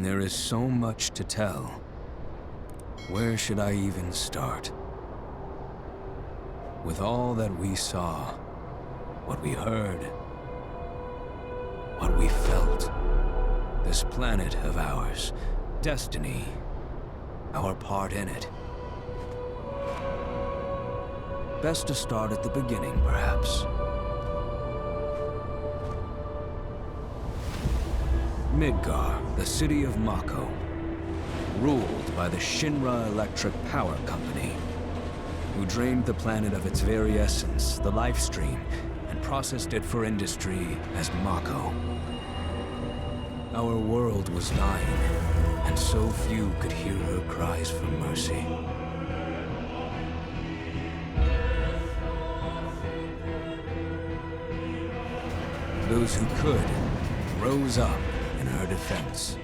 there is so much to tell. Where should I even start? With all that we saw, what we heard, what we felt, this planet of ours, destiny, our part in it. Best to start at the beginning, perhaps. Midgar, the city of Mako, ruled by the Shinra Electric Power Company, who drained the planet of its very essence, the Lifestream, and processed it for industry as Mako. Our world was dying, and so few could hear her cries for mercy. Those who could rose up in her defense.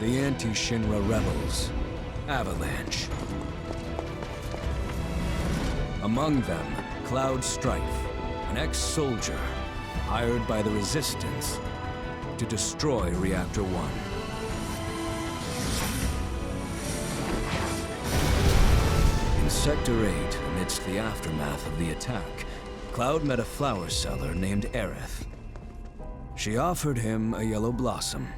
The anti-Shinra rebels, AVALANCHE. Among them, Cloud Strife, an ex-soldier hired by the Resistance to destroy Reactor 1. In Sector 8, amidst the aftermath of the attack, Cloud met a flower seller named Aerith. She offered him a yellow blossom.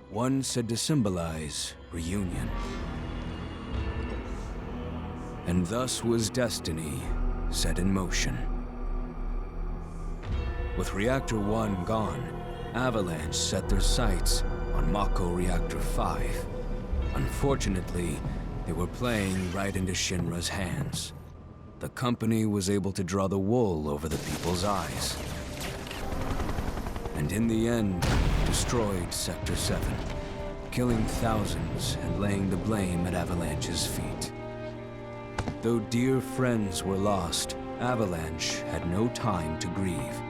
One said to symbolize reunion. And thus was destiny set in motion. With Reactor 1 gone, AVALANCHE set their sights on Mako Reactor 5. Unfortunately, they were playing right into Shinra's hands. The company was able to draw the wool over the people's eyes. And in the end, destroyed Sector 7, killing thousands and laying the blame at AVALANCHE's feet. Though dear friends were lost, AVALANCHE had no time to grieve.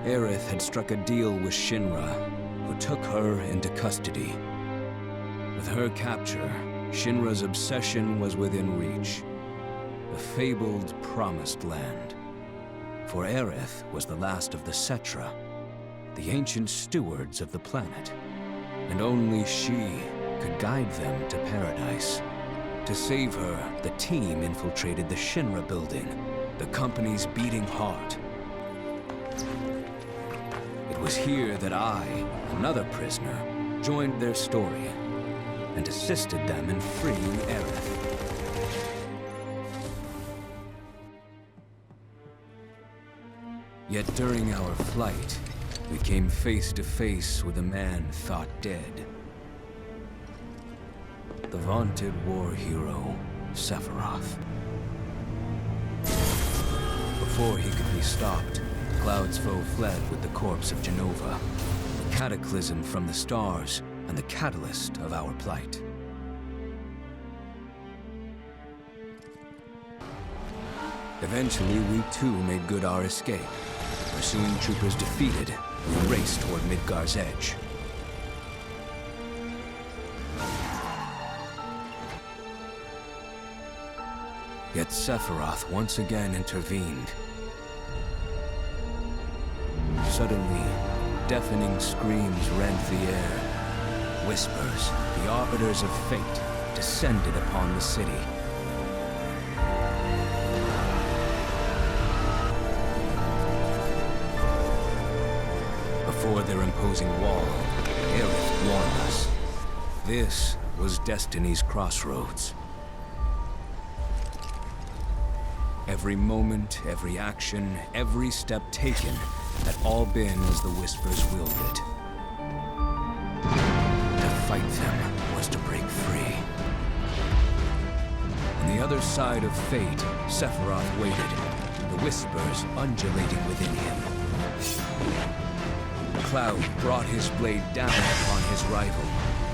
Aerith had struck a deal with Shinra, who took her into custody. With her capture, Shinra's obsession was within reach. The fabled Promised Land. For Aerith was the last of the Cetra, the ancient stewards of the planet. And only she could guide them to paradise. To save her, the team infiltrated the Shinra building, the company's beating heart. It was here that I, another prisoner, joined their story and assisted them in freeing Aerith. Yet during our flight, we came face to face with a man thought dead. The vaunted war hero, Sephiroth. Before he could be stopped, Cloud's foe fled with the corpse of Genova, the cataclysm from the stars and the catalyst of our plight. Eventually, we too made good our escape. Pursuing troopers defeated, we raced toward Midgar's edge. Yet Sephiroth once again intervened. Suddenly, deafening screams rent the air. Whispers, the arbiters of fate, descended upon the city. Before their imposing wall, Aerith warned us. This was Destiny's crossroads. Every moment, every action, every step taken had all been as the Whispers willed it. To fight them was to break free. On the other side of fate, Sephiroth waited, the Whispers undulating within him. Cloud brought his blade down upon his rival,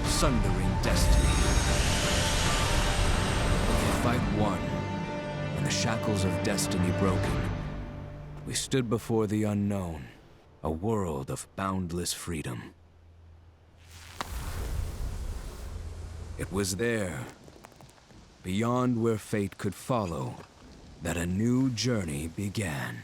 sundering destiny. The fight won, and the shackles of destiny broken. We stood before the unknown, a world of boundless freedom. It was there, beyond where fate could follow, that a new journey began.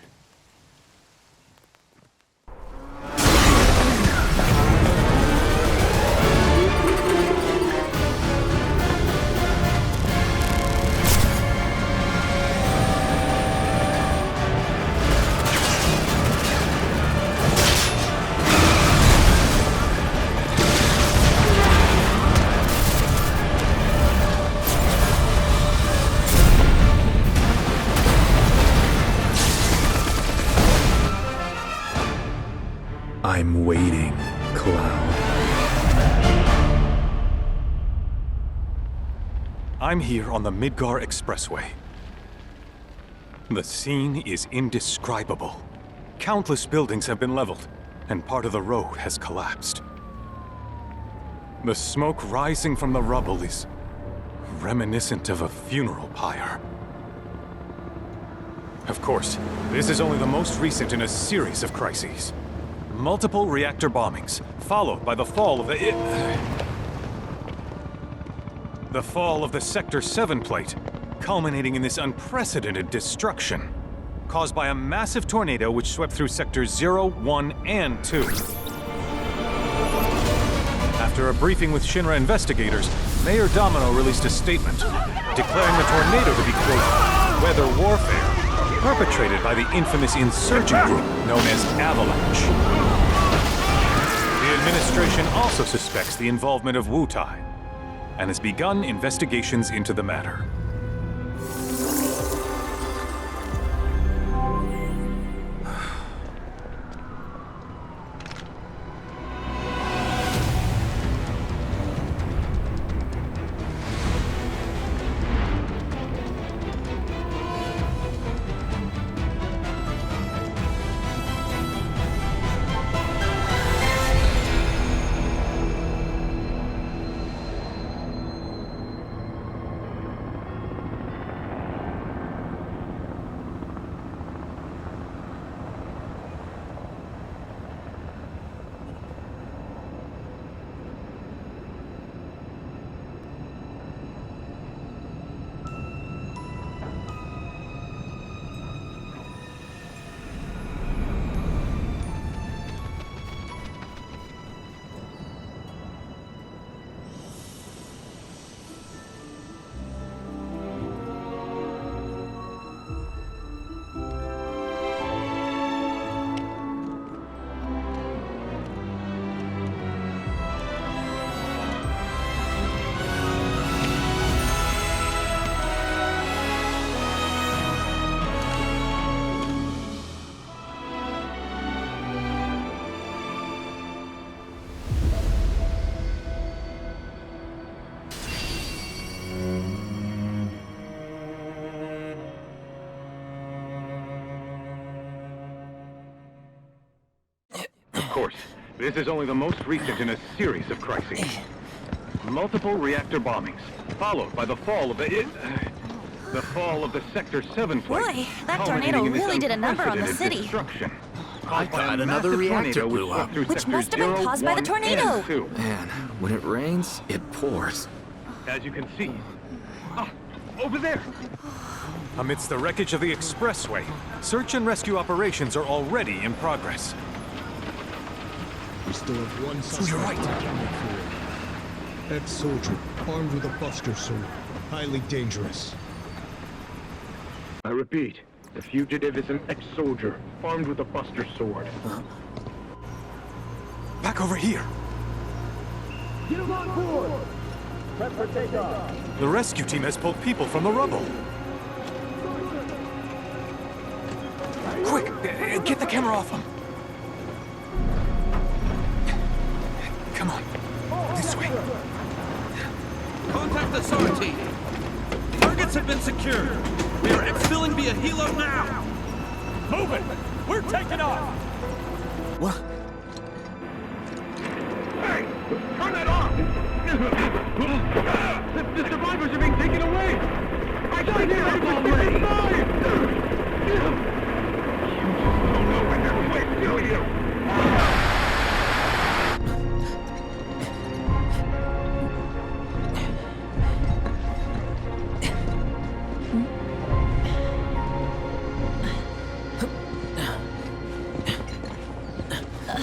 I'm waiting, Cloud. I'm here on the Midgar Expressway. The scene is indescribable. Countless buildings have been leveled, and part of the road has collapsed. The smoke rising from the rubble is reminiscent of a funeral pyre. Of course, this is only the most recent in a series of crises. Multiple reactor bombings, followed by the fall of the Sector 7 plate, culminating in this unprecedented destruction, caused by a massive tornado which swept through Sectors 0, 1, and 2. After a briefing with Shinra investigators, Mayor Domino released a statement, declaring the tornado to be, quote, weather warfare, perpetrated by the infamous insurgent group known as AVALANCHE. The administration also suspects the involvement of Wutai, and has begun investigations into the matter. Of course, this is only the most recent in a series of crises. Multiple reactor bombings, followed by the fall of the Sector 7 plate. Boy, that tornado really did a number on the city. Destruction. I thought another reactor blew up. Which must have been caused by the tornado. Man, when it rains, it pours. As you can see. Over there! Amidst the wreckage of the expressway, search and rescue operations are already in progress. We still have one suspect. You're right. Ex-soldier, armed with a buster sword. Highly dangerous. I repeat, the fugitive is an ex-soldier, armed with a buster sword. Back over here! Get him on board! Prep for takeoff! The rescue team has pulled people from the rubble. Quick, get the camera off them. Come on, this way. Contact the SAR team. Targets have been secured. We are exfilling via helo now. Move it! We're taking off! What? Hey! Turn that off! The survivors are being taken away! I got here! I was already! You don't know when they're quick, do you?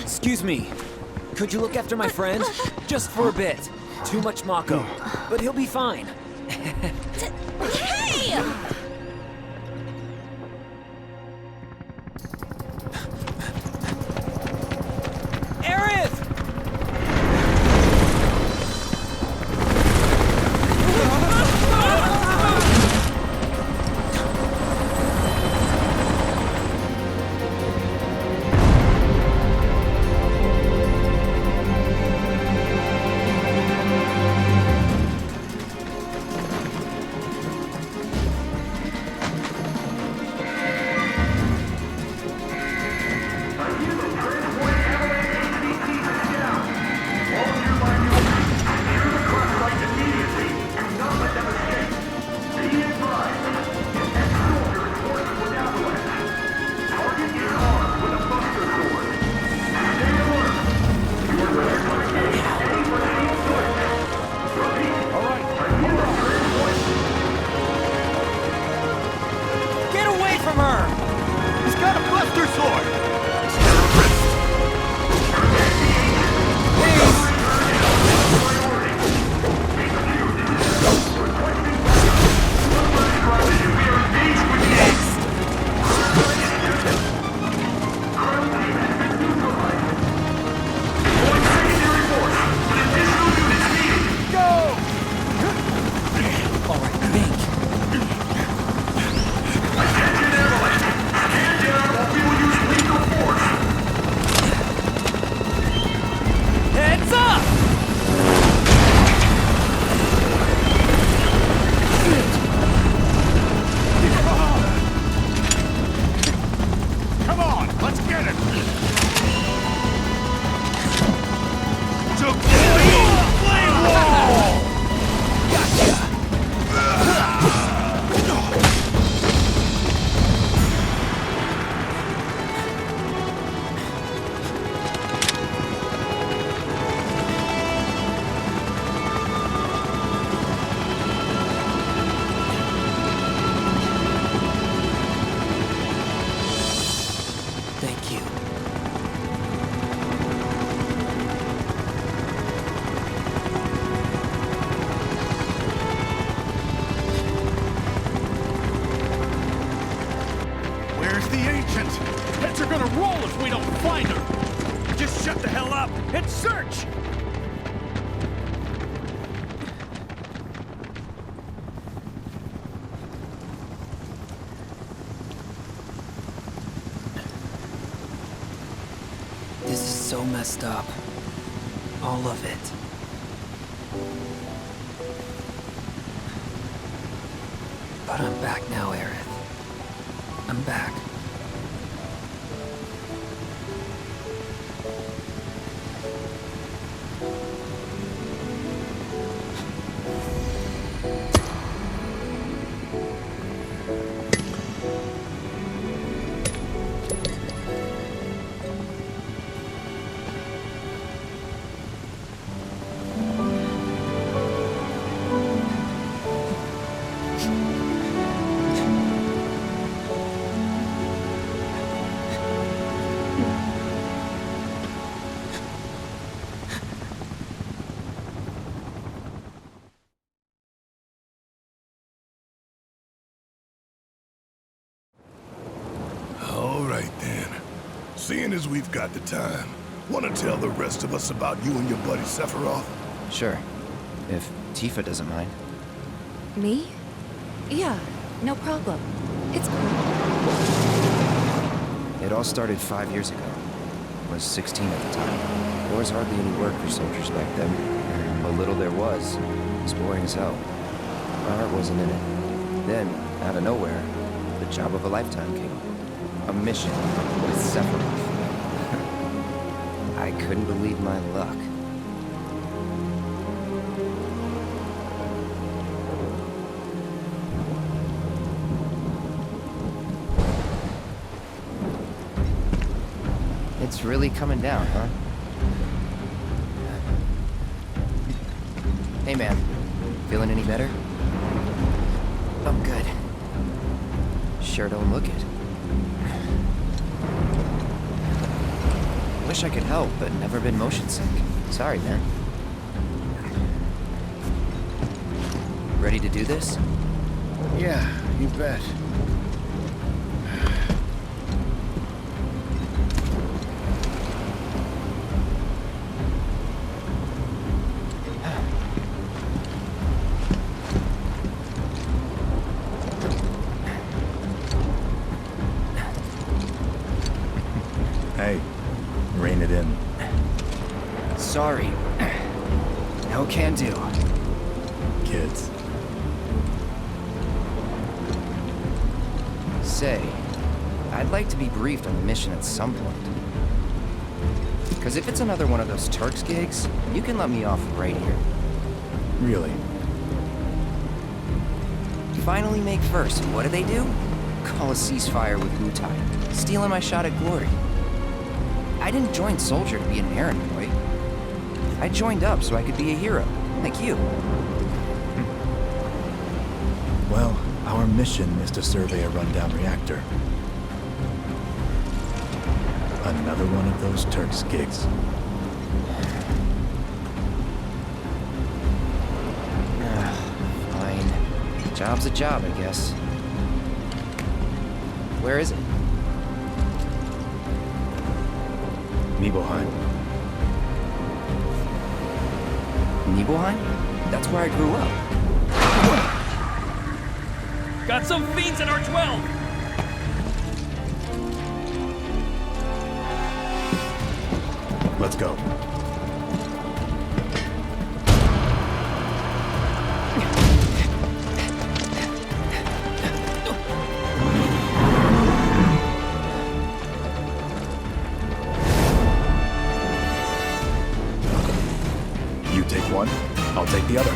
Excuse me. Could you look after my friend? Just for a bit. Too much Mako. But he'll be fine. Hey! Aerith! and search! This is so messed up. All of it. But I'm back now, Aerith. I'm back. All right then. Seeing as we've got the time, want to tell the rest of us about you and your buddy Sephiroth? Sure. If Tifa doesn't mind. Me? Yeah, no problem. It's cool. It all started 5 years ago. I was 16 at the time. There was hardly any work for soldiers back then. And what little there was boring as hell. My heart wasn't in it. Then, out of nowhere, the job of a lifetime came. A mission with Sephiroth. I couldn't believe my luck. It's really coming down, huh? Hey man, feeling any better? I'm good. Sure don't look it. Wish I could help, but never been motion sick. Sorry, man. Ready to do this? Yeah, you bet. Hey, rein it in. Sorry. No can do. Kids. Say, I'd like to be briefed on the mission at some point. Because if it's another one of those Turks gigs, you can let me off right here. Really? Finally make first, and what do? Call a ceasefire with Wutai, stealing my shot at glory. I didn't join Soldier to be an errand boy. I joined up so I could be a hero, like you. Well, our mission is to survey a rundown reactor. Another one of those Turks gigs. Fine. Job's a job, I guess. Where is it? Nibelheim. Nibelheim? That's where I grew up. Got some fiends in R12! Let's go. You take one, I'll take the other.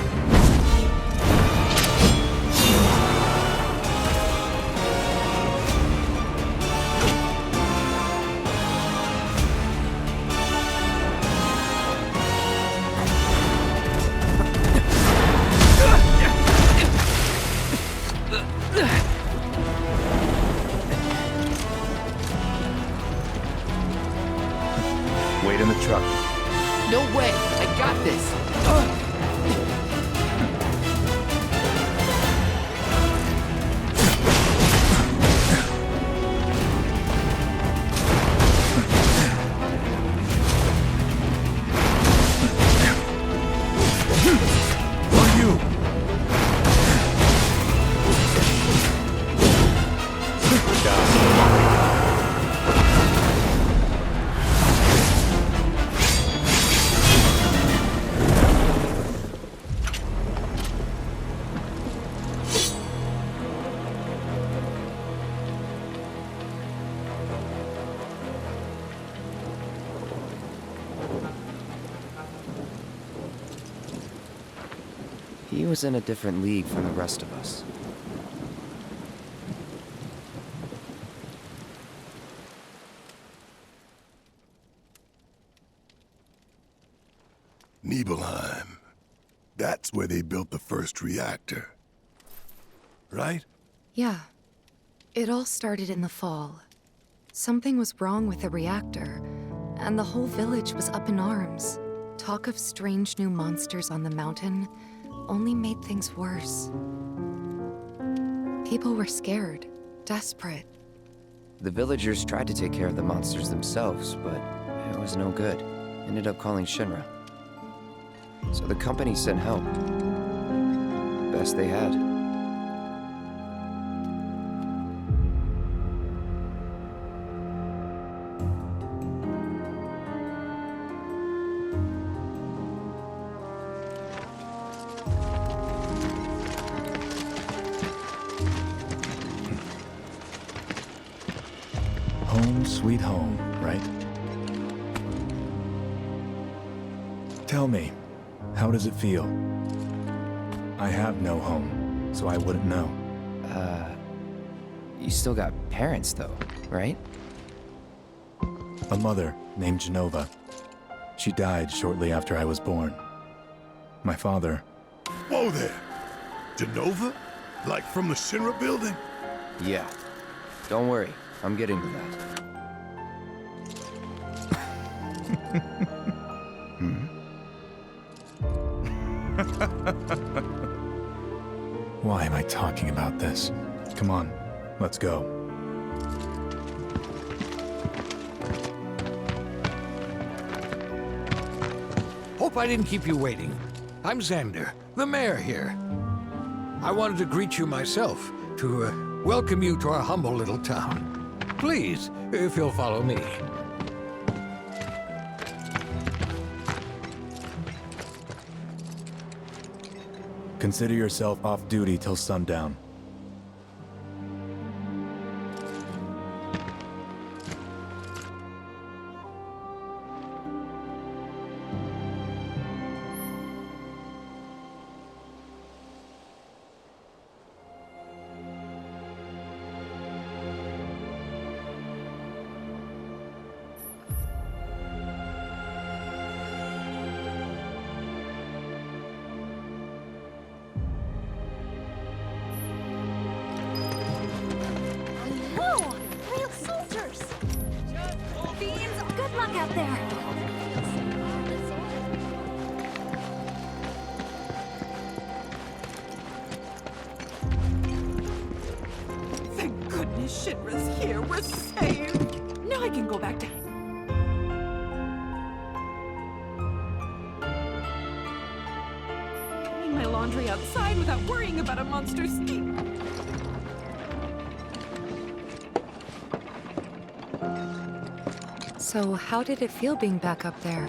Wait in the truck. No way! I got this! He was in a different league from the rest of us. Nibelheim. That's where they built the first reactor. Right? Yeah. It all started in the fall. Something was wrong with the reactor, and the whole village was up in arms. Talk of strange new monsters on the mountain only made things worse. People were scared, desperate. The villagers tried to take care of the monsters themselves, but it was no good. Ended up calling Shinra. So the company sent help. Best they had. Home sweet home, right? Tell me, how does it feel? I have no home, so I wouldn't know. You still got parents though, right? A mother named Genova. She died shortly after I was born. My father... Whoa there! Genova? Like from the Shinra building? Yeah. Don't worry, I'm getting to that. Why am I talking about this? Come on, let's go. Hope I didn't keep you waiting. I'm Xander, the mayor here. I wanted to greet you myself, to welcome you to our humble little town. Please, if you'll follow me. Consider yourself off duty till sundown. Out there. Thank goodness Shinra's here. We're saved. Now I can go back to... Doing my laundry outside without worrying about a monster scheme. So how did it feel being back up there?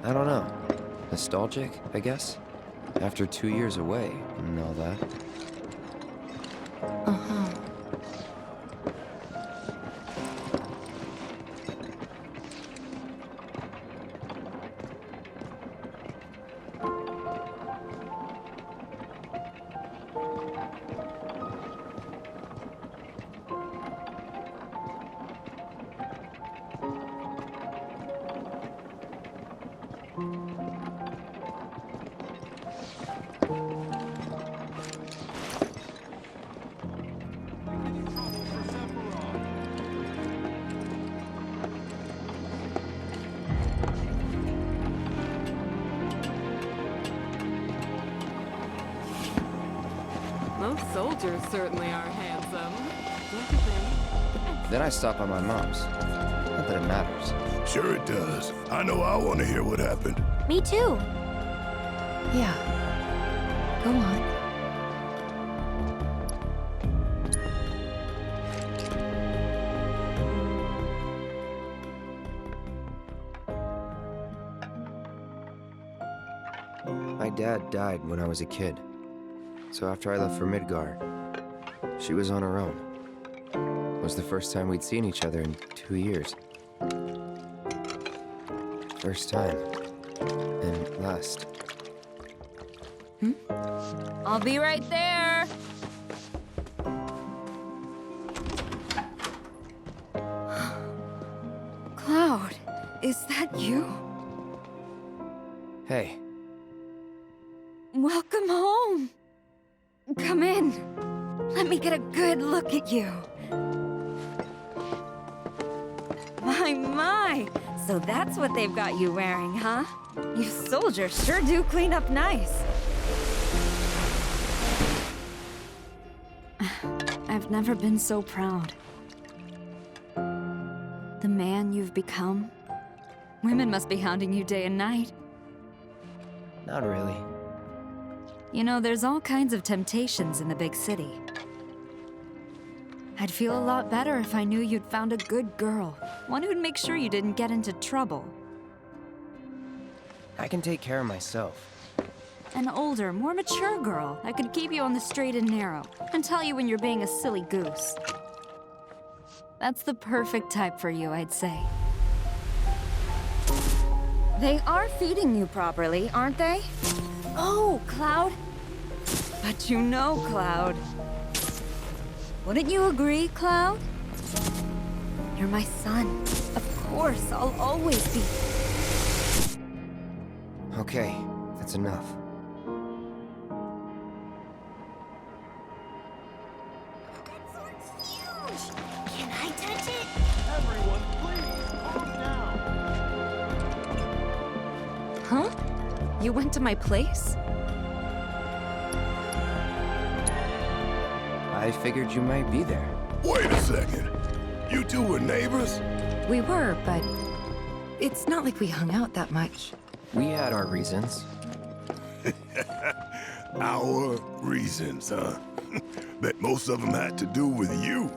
I don't know. Nostalgic, I guess? After 2 years away and all that. Uh-huh. Those soldiers certainly are handsome. Don't you think? Then I stop by my mom's. Not that it matters. Sure it does. I know I want to hear what happened. Me too. Yeah. Go on. My dad died when I was a kid. So after I left for Midgar, she was on her own. It was the first time we'd seen each other in 2 years. First time. And last. I'll be right there. Cloud, is that you? Hey, Welcome home. Come in. Let me get a good look at you. My. So that's what they've got you wearing, huh? You soldiers sure do clean up nice. I've never been so proud. The man you've become. Women must be hounding you day and night. not really. You know, there's all kinds of temptations in the big city. I'd feel a lot better if I knew you'd found a good girl. One who'd make sure you didn't get into trouble. I can take care of myself. An older, more mature girl that could keep you on the straight and narrow and tell you when you're being a silly goose. That's the perfect type for you, I'd say. They are feeding you properly, aren't they? Oh, Cloud. But you know, Cloud. Wouldn't you agree, Cloud? You're my son. Of course, I'll always be. Okay, that's enough. Can I touch it? Everyone, please, calm down. Huh? You went to my place? I figured you might be there. Wait a second. You two were neighbors? We were, but it's not like we hung out that much. We had our reasons. Our reasons, huh? Bet most of them had to do with you.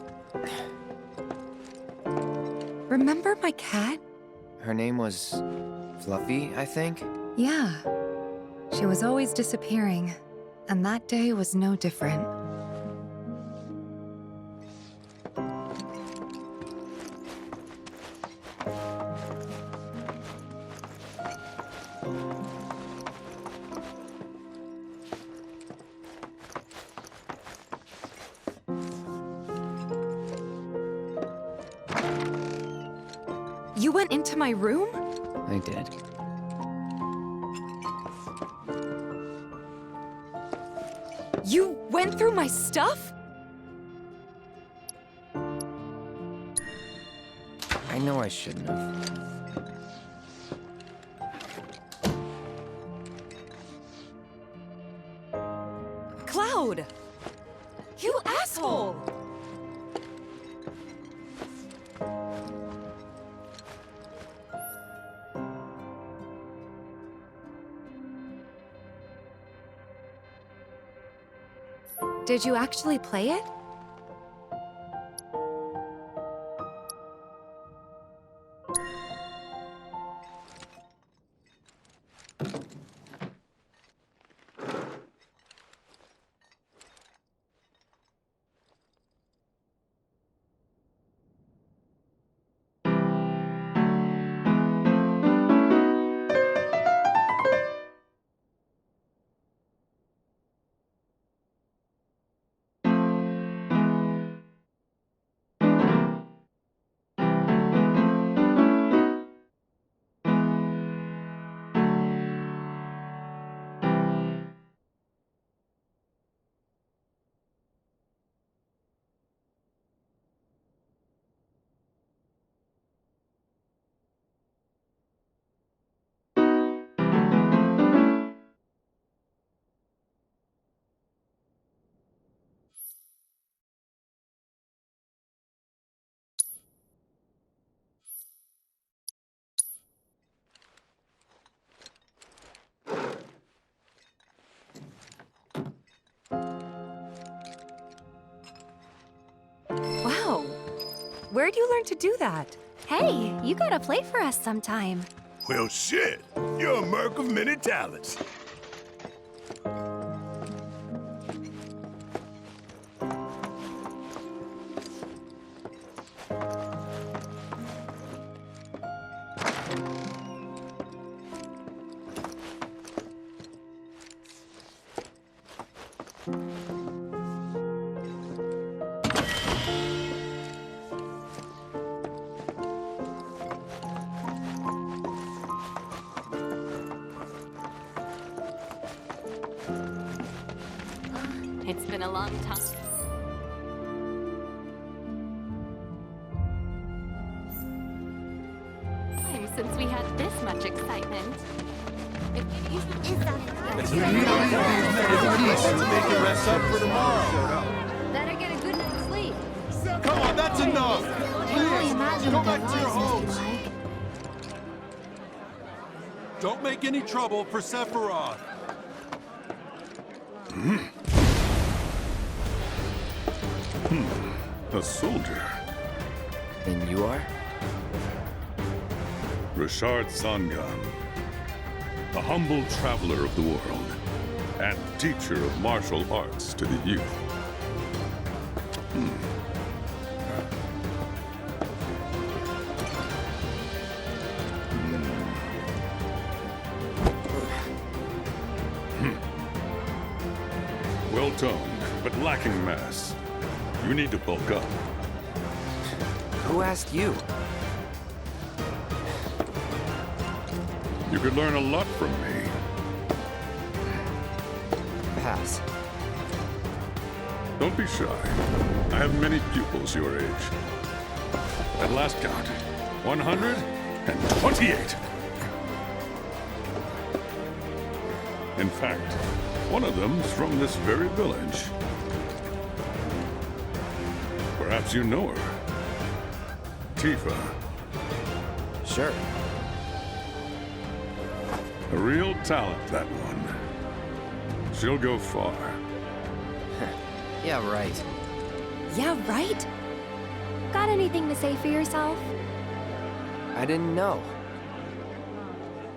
Remember my cat? Her name was Fluffy, I think? Yeah. She was always disappearing, and that day was no different. You went into my room? I did. You went through my stuff? I know I shouldn't have. Cloud! You asshole! Did you actually play it? Wow. Where'd you learn to do that? Hey, you gotta play for us sometime. Well, shit. You're a merc of many talents. It's been a long time. Since we had this much excitement. Let's make you rest up for tomorrow. Better get a good night's sleep. Come on, that's enough. Please, go back to your homes. Don't make any trouble for Sephiroth. A soldier. And you are? Richard Zangan. A humble traveler of the world, and teacher of martial arts to the youth. Well-toned, but lacking mass. You need to bulk up. Who asked you? You could learn a lot from me. Pass. Don't be shy. I have many pupils your age. At last count, 128. In fact, one of them's from this very village. Perhaps you know her. Tifa. Sure. A real talent, that one. She'll go far. Yeah, right. Yeah, right? Got anything to say for yourself? I didn't know.